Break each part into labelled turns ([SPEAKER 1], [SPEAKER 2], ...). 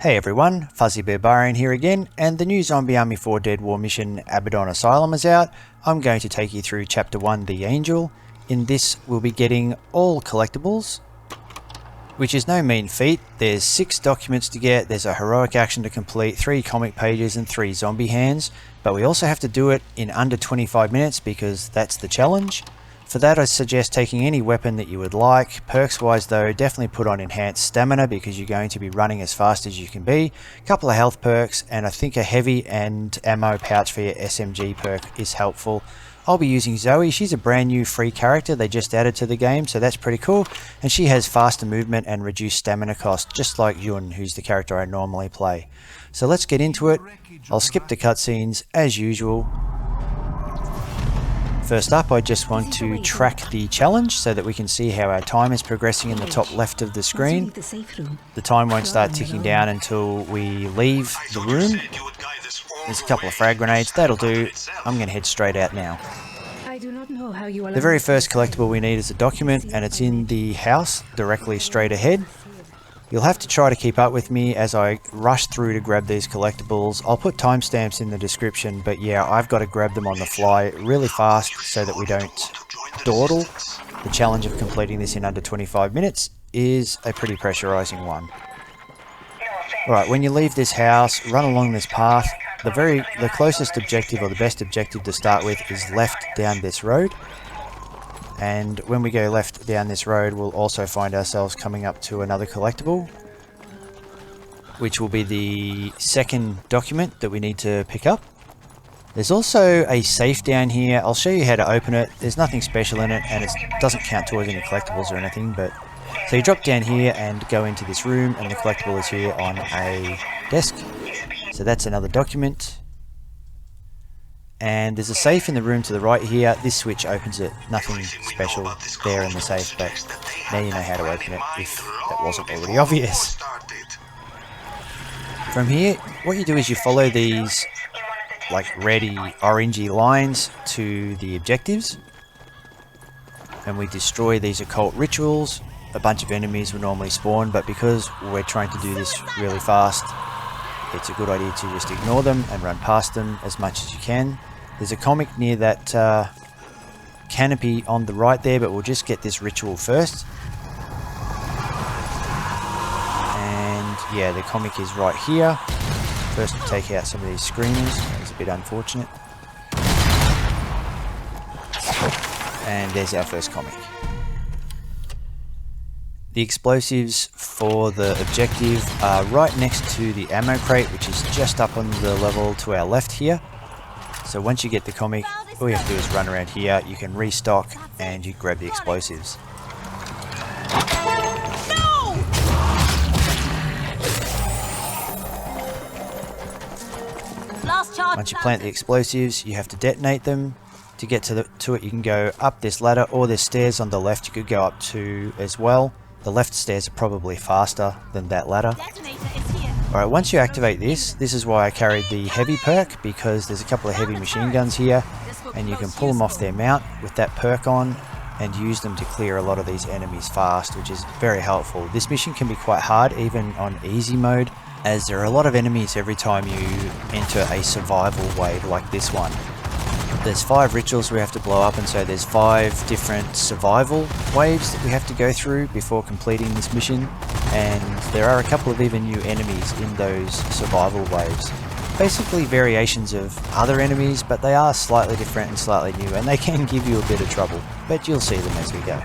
[SPEAKER 1] Hey everyone, Fuzzy Barbarian here again, and the new Zombie Army 4 Dead War mission Abaddon Asylum is out. I'm going to take you through Chapter 1, The Angel. In this, we'll be getting all collectibles, which is no mean feat. There's 6 documents to get, there's a heroic action to complete, 3 comic pages and 3 zombie hands, but we also have to do it in under 25 minutes because that's the challenge. For that, I suggest taking any weapon that you would like. Perks wise though, definitely put on enhanced stamina because you're going to be running as fast as you can be. A couple of health perks, and I think a heavy and ammo pouch for your SMG perk is helpful. I'll be using Zoe. She's a brand new free character they just added to the game, so that's pretty cool. And she has faster movement and reduced stamina cost, just like Yun, who's the character I normally play. So let's get into it. I'll skip the cutscenes as usual. First up, I just want to track the challenge so that we can see how our time is progressing in the top left of the screen. The time won't start ticking down until we leave the room. There's a couple of frag grenades, that'll do. I'm going to head straight out now. The very first collectible we need is a document, and it's in the house directly straight ahead. You'll have to try to keep up with me as I rush through to grab these collectibles. I'll put timestamps in the description, but yeah, I've got to grab them on the fly really fast so that we don't dawdle. The challenge of completing this in under 25 minutes is a pretty pressurizing one. Alright, when you leave this house, run along this path. The closest objective, or the best objective to start with, is left down this road. And when we go left down this road, we'll also find ourselves coming up to another collectible, which will be the second document that we need to pick up. There's also a safe down here. I'll show you how to open it. There's nothing special in it, and it doesn't count towards any collectibles or anything. But so you drop down here and go into this room, and the collectible is here on a desk. So that's another document. And there's a safe in the room to the right here. This switch opens it. Nothing special there in the safe, but now you know how to open it if that wasn't already obvious. From here, what you do is you follow these like reddy, orangey lines to the objectives. And we destroy these occult rituals. A bunch of enemies will normally spawn, but because we're trying to do this really fast, it's a good idea to just ignore them and run past them as much as you can. There's a comic near that canopy on the right there, but we'll just get this ritual first. And yeah, the comic is right here. First we'll take out some of these screamers. It's a bit unfortunate. And there's our first comic. The explosives for the objective are right next to the ammo crate, which is just up on the level to our left here. So once you get the comic, all you have to do is run around here, you can restock, and you grab the explosives. Once you plant the explosives, you have to detonate them. To get to it, you can go up this ladder, or there's stairs on the left you could go up to as well. The left stairs are probably faster than that ladder. Alright, once you activate this is why I carried the heavy perk, because there's a couple of heavy machine guns here, and you can pull them off their mount with that perk on, and use them to clear a lot of these enemies fast, which is very helpful. This mission can be quite hard, even on easy mode, as there are a lot of enemies every time you enter a survival wave like this one. There's 5 rituals we have to blow up, and so there's 5 different survival waves that we have to go through before completing this mission, and there are a couple of even new enemies in those survival waves. Basically variations of other enemies, but they are slightly different and slightly new, and they can give you a bit of trouble, but you'll see them as we go.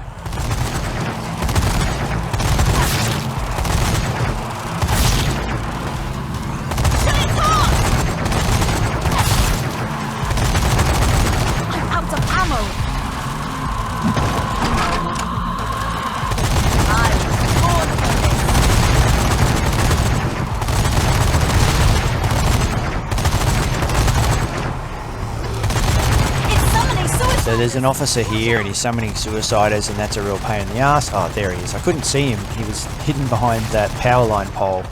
[SPEAKER 1] So there's an officer here and he's summoning suiciders, and that's a real pain in the ass. Oh, there he is. I couldn't see him. He was hidden behind that power line pole.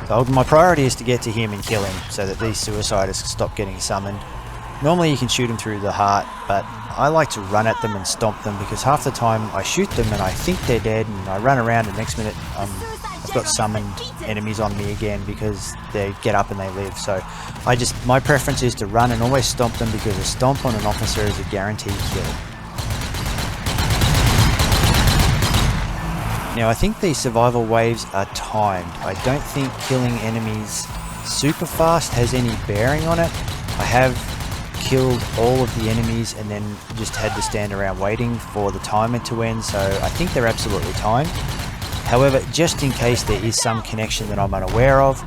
[SPEAKER 1] So my priority is to get to him and kill him so that these suiciders stop getting summoned. Normally you can shoot them through the heart, but I like to run at them and stomp them, because half the time I shoot them and I think they're dead, and I run around and next minute I I've got summoned enemies on me again because they get up and they live. So my preference is to run and always stomp them, because a stomp on an officer is a guaranteed kill. Now I think these survival waves are timed. I don't think killing enemies super fast has any bearing on it. I have killed all of the enemies and then just had to stand around waiting for the timer to end, so I think they're absolutely timed. However, just in case there is some connection that I'm unaware of,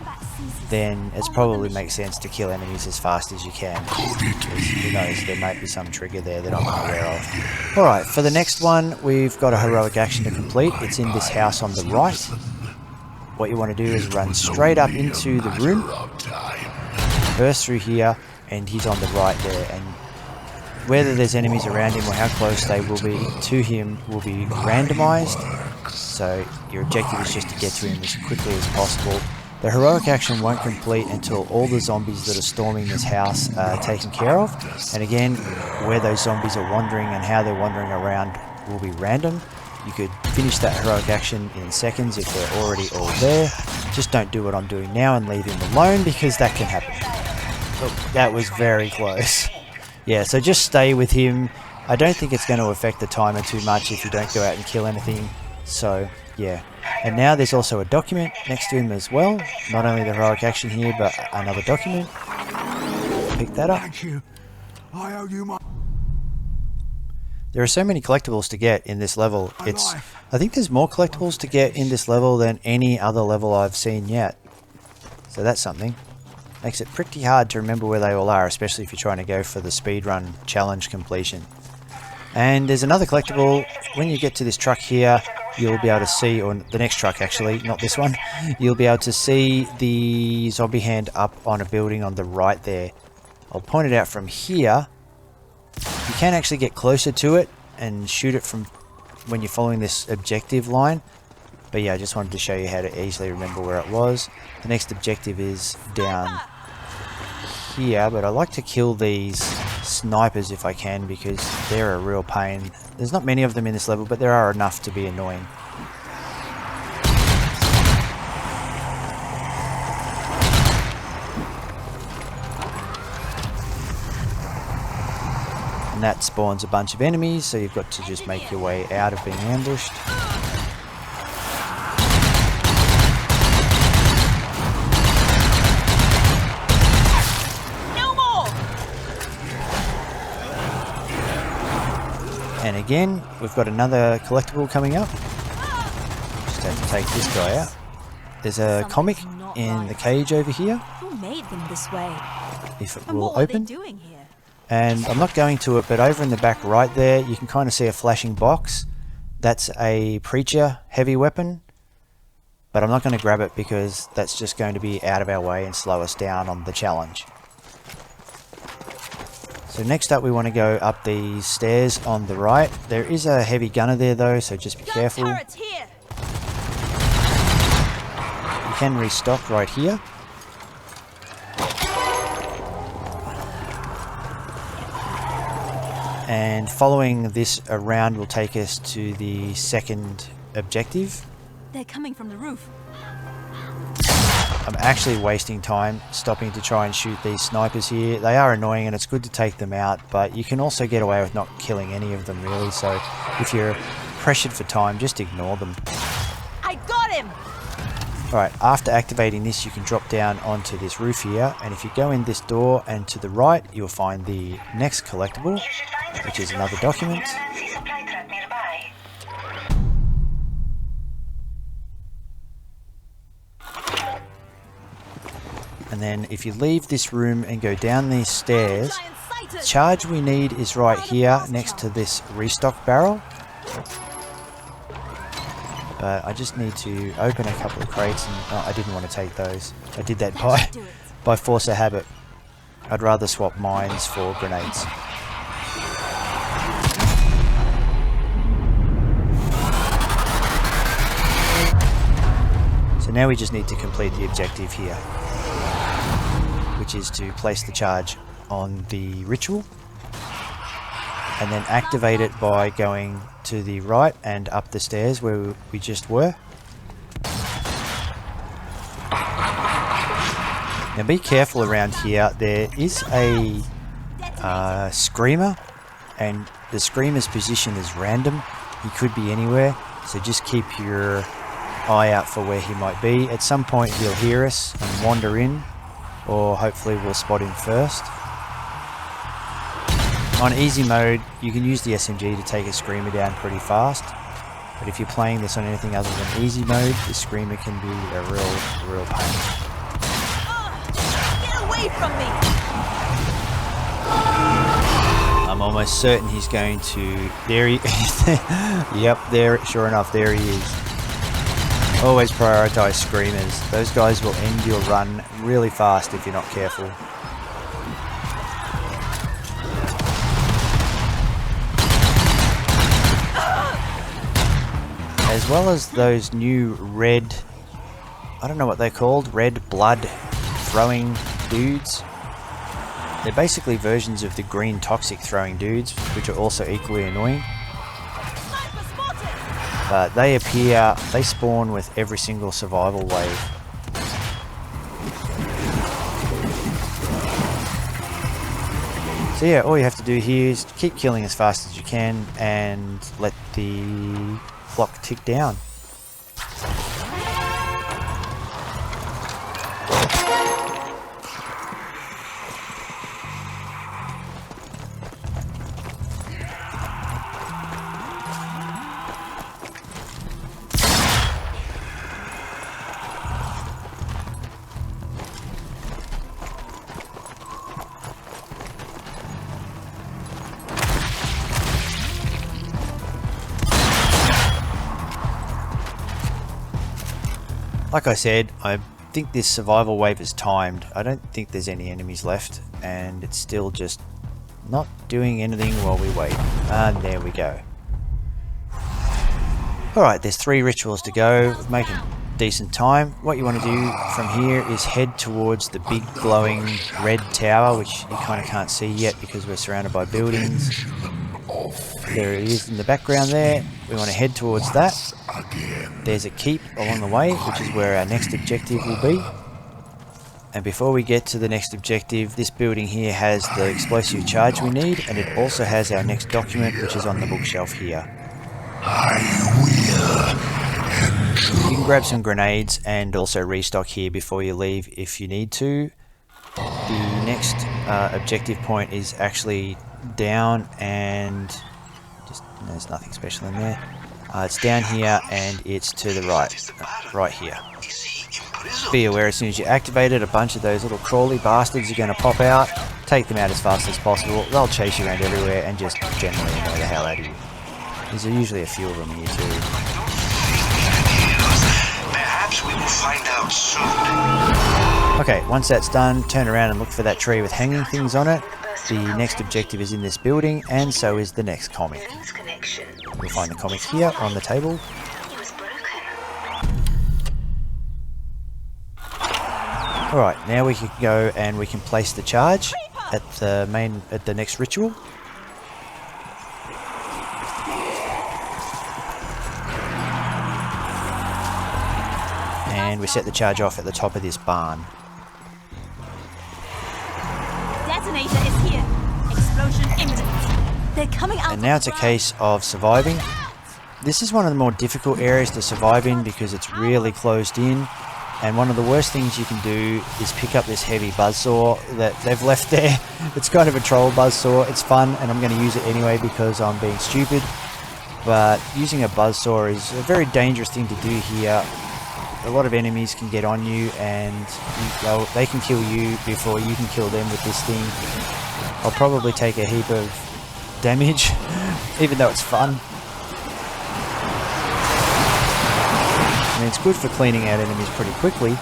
[SPEAKER 1] then it probably makes sense to kill enemies as fast as you can. Who knows, there might be some trigger there that I'm not aware of. Alright, for the next one, we've got a heroic action to complete. It's in this house on the right. What you want to do is run straight up into the room, burst through here, and he's on the right there, and whether there's enemies around him or how close they will be to him will be randomized, so your objective is just to get to him as quickly as possible. The heroic action won't complete until all the zombies that are storming this house are taken care of, and again, where those zombies are wandering and how they're wandering around will be random. You could finish that heroic action in seconds if they're already all there. Just don't do what I'm doing now and leave him alone, because that can happen. Oh, that was very close. Yeah, so just stay with him. I don't think it's going to affect the timer too much if you don't go out and kill anything. So, yeah. And now there's also a document next to him as well. Not only the heroic action here, but another document. Pick that up.
[SPEAKER 2] Thank you. I owe you my...
[SPEAKER 1] There are so many collectibles to get in this level. I think there's more collectibles to get in this level than any other level I've seen yet. So that's something. Makes it pretty hard to remember where they all are, especially if you're trying to go for the speedrun challenge completion. And there's another collectible. When you get to this truck here, you'll be able to see, or the next truck actually, not this one, you'll be able to see the zombie hand up on a building on the right there. I'll point it out from here. You can actually get closer to it and shoot it from when you're following this objective line. But yeah, I just wanted to show you how to easily remember where it was. The next objective is down here, but I like to kill these snipers if I can, because they're a real pain. There's not many of them in this level, but there are enough to be annoying. And that spawns a bunch of enemies, so you've got to just make your way out of being ambushed. And again, we've got another collectible coming up. Just have to take this guy out. There's a comic in the cage over here.
[SPEAKER 3] Who made them this way?
[SPEAKER 1] If it
[SPEAKER 3] And
[SPEAKER 1] will
[SPEAKER 3] what are they
[SPEAKER 1] open.
[SPEAKER 3] doing here?
[SPEAKER 1] And I'm not going to it, but over in the back right there, you can kind of see a flashing box. That's a preacher heavy weapon. But I'm not going to grab it because that's just going to be out of our way and slow us down on the challenge. So next up we want to go up these stairs on the right. There is a heavy gunner there though, so just be careful. You can restock right here. And following this around will take us to the second objective.
[SPEAKER 3] They're coming from the roof.
[SPEAKER 1] I'm actually wasting time stopping to try and shoot these snipers here. They are annoying and it's good to take them out, but you can also get away with not killing any of them really, so if you're pressured for time, just ignore them.
[SPEAKER 3] I got him!
[SPEAKER 1] Alright, after activating this you can drop down onto this roof here, and if you go in this door and to the right you'll find the next collectible, which is another document. And then if you leave this room and go down these stairs, the charge we need is right here next to this restock barrel. But I just need to open a couple of crates, and I didn't want to take those. I did that by force of habit. I'd rather swap mines for grenades. So now we just need to complete the objective here, which is to place the charge on the ritual and then activate it by going to the right and up the stairs where we just were. Now be careful around here. There is a screamer, and the screamer's position is random. He could be anywhere, so just keep your eye out for where he might be. At some point he'll hear us and wander in, or hopefully we'll spot him first. On easy mode, you can use the SMG to take a screamer down pretty fast, but if you're playing this on anything other than easy mode, the screamer can be a real pain.
[SPEAKER 3] Get away from me!
[SPEAKER 1] I'm almost certain he's going to... There he is. Yep, there. Sure enough, there he is. Always prioritize screamers. Those guys will end your run really fast if you're not careful. As well as those new red... I don't know what they're called. Red blood throwing dudes. They're basically versions of the green toxic throwing dudes, which are also equally annoying. But they appear, they spawn with every single survival wave. So yeah, all you have to do here is keep killing as fast as you can and let the clock tick down. Like I said, I think this survival wave is timed. I don't think there's any enemies left, and it's still just not doing anything while we wait. And there we go. Alright, there's 3 rituals to go. We're making decent time. What you want to do from here is head towards the big glowing red tower, which you kind of can't see yet because we're surrounded by buildings. There it is in the background there. We want to head towards that. There's a keep along the way, which is where our next objective will be. And before we get to the next objective, this building here has the explosive charge we need, and it also has our next document, which is on the bookshelf here. You can grab some grenades and also restock here before you leave if you need to. The next objective point is actually down, and just there's nothing special in there. It's down here and it's to the right here. Be aware as soon as you activate it, a bunch of those little crawly bastards are going to pop out. Take them out as fast as possible. They'll chase you around everywhere and just generally annoy the hell out of you. There's usually a few of them here too.
[SPEAKER 4] Perhaps we will find out soon.
[SPEAKER 1] Okay, once that's done, turn around and look for that tree with hanging things on it. The next objective is in this building, and so is the next comic. You'll find the comic here on the table. Alright, now we can go and we can place the charge at the next ritual. And we set the charge off at the top of this barn.
[SPEAKER 3] Detonator is here. Explosion imminent. They're coming out.
[SPEAKER 1] And now it's a case of surviving. This is one of the more difficult areas to survive in because it's really closed in. And one of the worst things you can do is pick up this heavy buzzsaw that they've left there. It's kind of a troll buzzsaw. It's fun, and I'm going to use it anyway because I'm being stupid. But using a buzzsaw is a very dangerous thing to do here. A lot of enemies can get on you, and they can kill you before you can kill them with this thing. I'll probably take a heap of damage, even though it's fun. I mean, it's good for cleaning out enemies pretty quickly,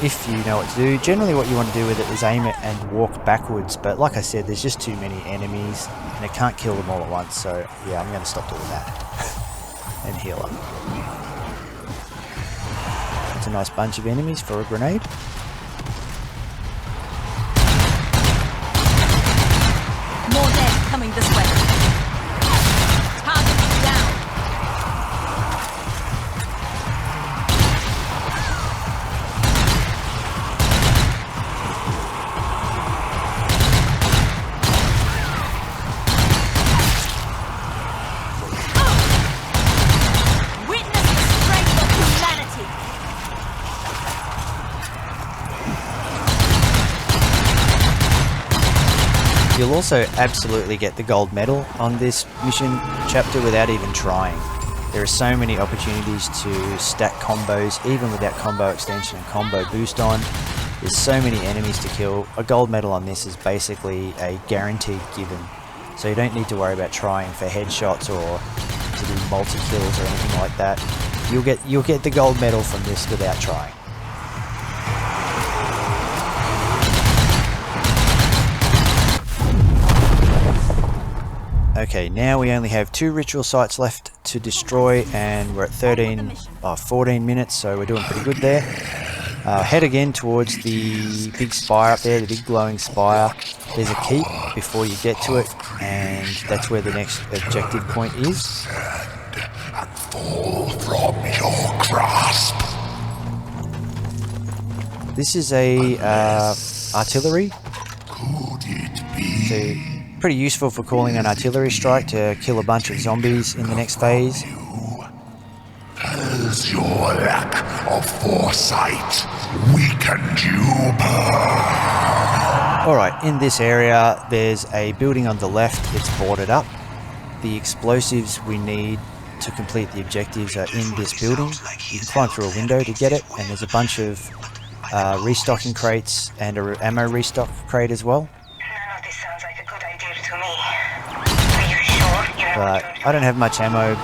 [SPEAKER 1] if you know what to do. Generally what you want to do with it is aim it and walk backwards, but like I said, there's just too many enemies, and it can't kill them all at once, so yeah, I'm going to stop doing that. And heal up. That's a nice bunch of enemies for a grenade.
[SPEAKER 3] More dead coming this way. Target down.
[SPEAKER 1] You'll also absolutely get the gold medal on this mission chapter without even trying. There are so many opportunities to stack combos, even without combo extension and combo boost on. There's so many enemies to kill. A gold medal on this is basically a guaranteed given. So you don't need to worry about trying for headshots or to do multi-kills or anything like that. You'll get the gold medal from this without trying. Okay, now we only have 2 ritual sites left to destroy, and we're at 14 minutes, so we're doing pretty good there. Head again towards the big spire up there, the big glowing spire. There's a keep before you get to it, and that's where the next objective point is.
[SPEAKER 2] And fall from your grasp.
[SPEAKER 1] This is a artillery.
[SPEAKER 2] Could it be?
[SPEAKER 1] So, pretty useful for calling an artillery strike to kill a bunch of zombies in the next phase.
[SPEAKER 2] Has your lack of foresight weakened you?
[SPEAKER 1] Alright, in this area there's a building on the left. It's boarded up. The explosives we need to complete the objectives are in this building. You can climb through a window to get it, and there's a bunch of restocking crates and an ammo restock crate as well.
[SPEAKER 5] None of this sounds like a good idea to me. Are you sure you
[SPEAKER 1] But I don't have much ammo,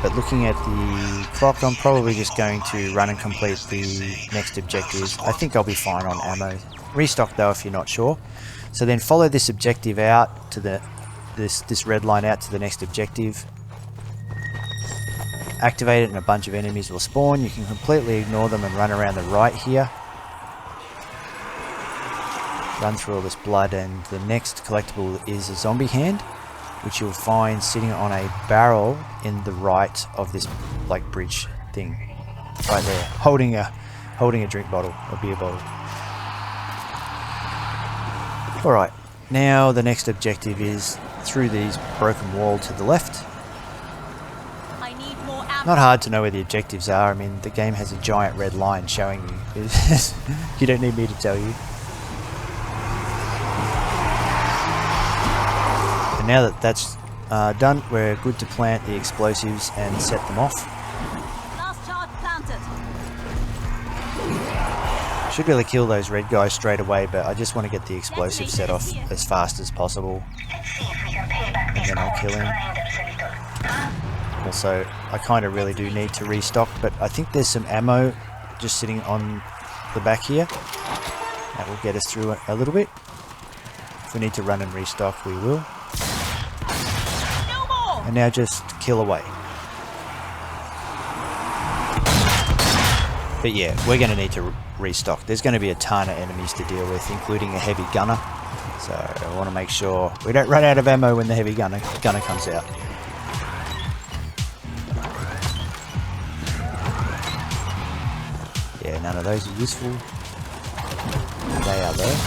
[SPEAKER 1] but looking at the clock I'm probably just going to run and complete the next objectives. I think I'll be fine on ammo. Restock though if you're not sure. So then follow this objective out to this red line out to the next objective. Activate it and a bunch of enemies will spawn. You can completely ignore them and run around the right here. Run through all this blood, and the next collectible is a zombie hand, which you'll find sitting on a barrel in the right of this like bridge thing. Right there. Holding a drink bottle, a beer bottle. Alright, now the next objective is through these broken wall to the left. Not hard to know where the objectives are. I mean, the game has a giant red line showing you. You don't need me to tell you. And now that that's done, we're good to plant the explosives and set them off.
[SPEAKER 3] Last charge planted.
[SPEAKER 1] Should be able to kill those red guys straight away, but I just want to get the explosives set off as fast as possible.
[SPEAKER 5] Let's see if we can pay back these
[SPEAKER 1] And then I'll kill him.
[SPEAKER 5] grinders a little. Huh?
[SPEAKER 1] Also, I kind of really do need to restock, but I think there's some ammo just sitting on the back here. That will get us through a little bit. If we need to run and restock, we will.
[SPEAKER 3] No more.
[SPEAKER 1] And now just kill away. But yeah, we're going to need to restock. There's going to be a ton of enemies to deal with, including a heavy gunner. So I want to make sure we don't run out of ammo when the heavy gunner comes out. Yeah, none of those are useful. They are though.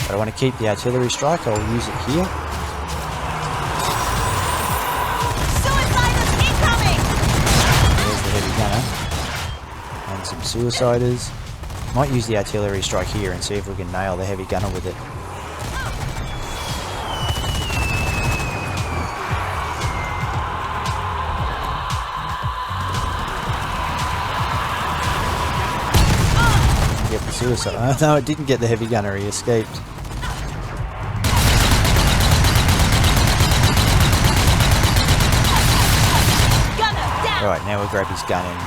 [SPEAKER 1] But I want to keep the artillery strike. I'll use it here.
[SPEAKER 3] Suiciders incoming.
[SPEAKER 1] There's the heavy gunner. And some suiciders. Might use the artillery strike here and see if we can nail the heavy gunner with it. Get the suicide. Oh, no, it didn't get the heavy gunner. He escaped.
[SPEAKER 3] Gunner down.
[SPEAKER 1] Alright, now we'll grab his gun and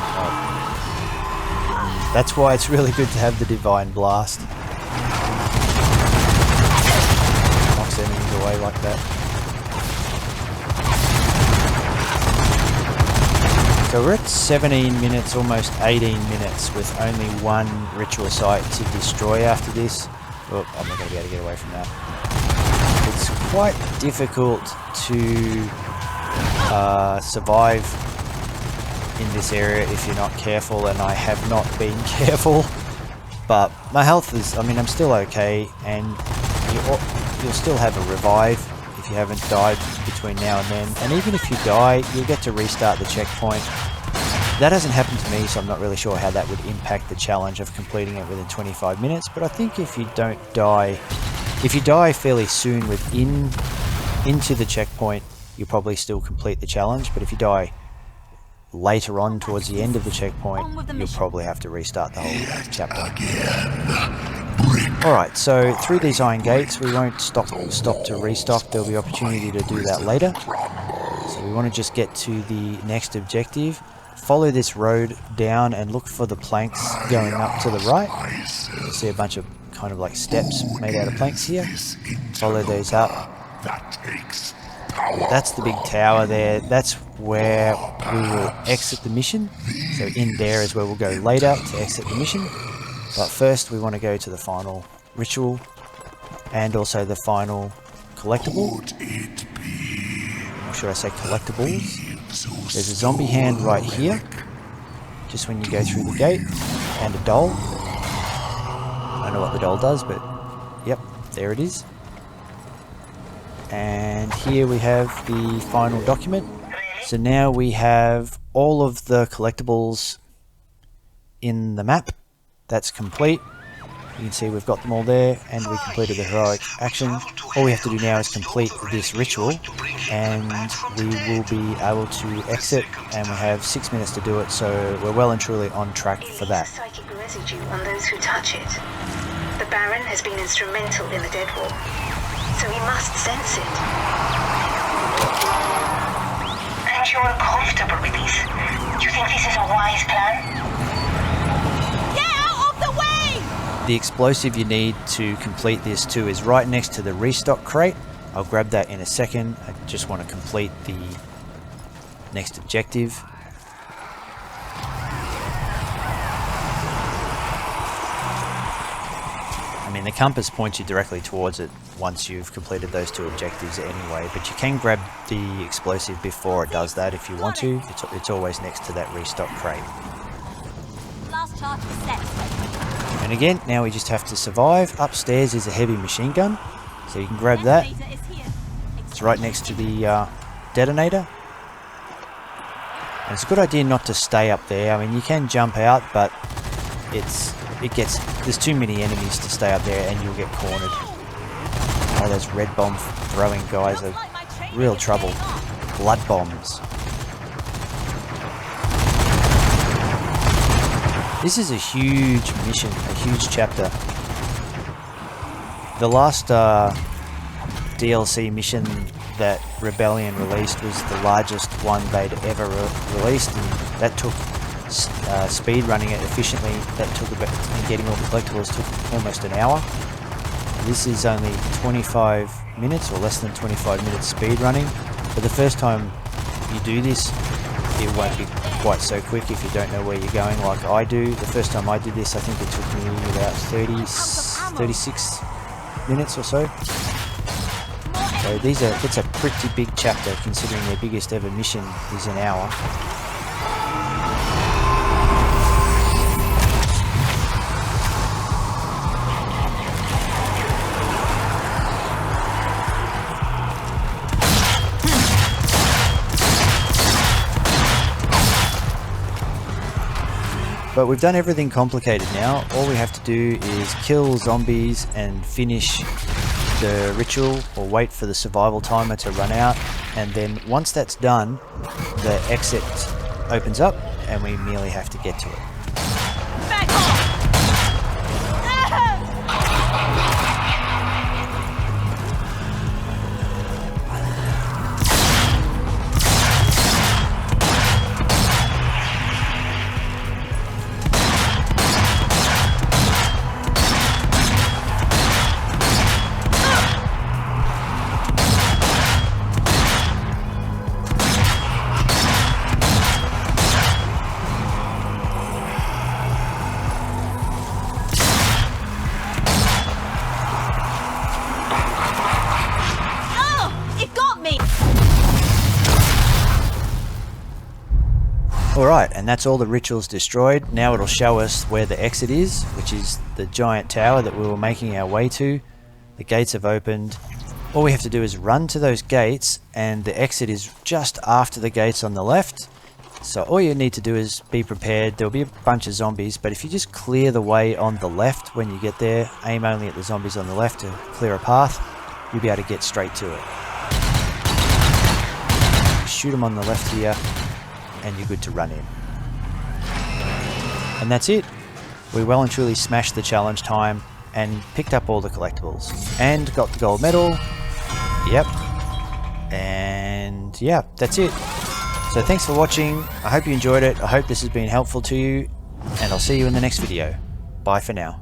[SPEAKER 1] that's why it's really good to have the Divine Blast. Knocks enemies away like that. So we're at 17 minutes, almost 18 minutes, with only one ritual site to destroy after this. Oh, I'm not going to be able to get away from that. It's quite difficult to survive in this area if you're not careful, and I have not been careful. But my health is, I mean, I'm still okay, and you'll still have a revive if you haven't died between now and then. And even if you die, you'll get to restart the checkpoint That hasn't happened to me, so I'm not really sure how that would impact the challenge of completing it within 25 minutes, but I think if you don't die, if you die fairly soon into the checkpoint, you'll probably still complete the challenge, but if you die later on towards the end of the checkpoint, you'll probably have to restart the whole chapter. Alright, so through these iron gates, we won't stop to restock. There'll be opportunity to do that later. So we want to just get to the next objective. Follow this road down and look for the planks going up to the right. You'll see a bunch of kind of like steps made out of planks here. Follow those up. That's the big tower there. That's where we will exit the mission. So in there is where we'll go later to exit the mission. But first we want to go to the final ritual and also the final collectible. Or should I say collectibles? There's a zombie hand right here, just when you go through the gate, and a doll. I don't know what the doll does, but yep, there it is. And here we have the final document. So now we have all of the collectibles in the map. That's complete. You can see we've got them all there, and we completed the heroic action. All we have to do now is complete this ritual, and we will be able to exit, and we have 6 minutes to do it, so we're well and truly on track for that.
[SPEAKER 5] Psychic residue on those who touch it. The Baron has been instrumental in the Dead War, so he must sense it. And you're uncomfortable with this? You think this is a wise plan?
[SPEAKER 1] The explosive you need to complete this too is right next to the restock crate. I'll grab that in a second. I just want to complete the next objective. I mean, the compass points you directly towards it once you've completed those two objectives anyway, but you can grab the explosive before it does that if you want to. It's always next to that restock crate.
[SPEAKER 3] Last charge is set.
[SPEAKER 1] And again, now we just have to survive. Upstairs is a heavy machine gun, so you can grab that. It's right next to the detonator. And it's a good idea not to stay up there. I mean, you can jump out, but there's too many enemies to stay up there, and you'll get cornered. Oh, those red bomb throwing guys are real trouble. Blood bombs. This is a huge mission, a huge chapter. The last DLC mission that Rebellion released was the largest one they'd ever released, and that took speed running it efficiently. That took about, and getting all the collectibles took almost an hour. This is only 25 minutes or less than 25 minutes speed running. But the first time you do this, it won't be quite so quick if you don't know where you're going like I do. The first time I did this, I think it took me about 36 minutes or so. So it's a pretty big chapter considering their biggest ever mission is an hour. But we've done everything complicated now. All we have to do is kill zombies and finish the ritual, or wait for the survival timer to run out. And then once that's done, the exit opens up and we merely have to get to it.
[SPEAKER 3] Back off!
[SPEAKER 1] Alright, and that's all the rituals destroyed. Now it'll show us where the exit is, which is the giant tower that we were making our way to. The gates have opened. All we have to do is run to those gates, and the exit is just after the gates on the left. So all you need to do is be prepared. There'll be a bunch of zombies, but if you just clear the way on the left when you get there, aim only at the zombies on the left to clear a path, you'll be able to get straight to it. Shoot them on the left here, and you're good to run in. And that's it. We well and truly smashed the challenge time and picked up all the collectibles. And got the gold medal. Yep. And yeah, that's it. So thanks for watching. I hope you enjoyed it. I hope this has been helpful to you. And I'll see you in the next video. Bye for now.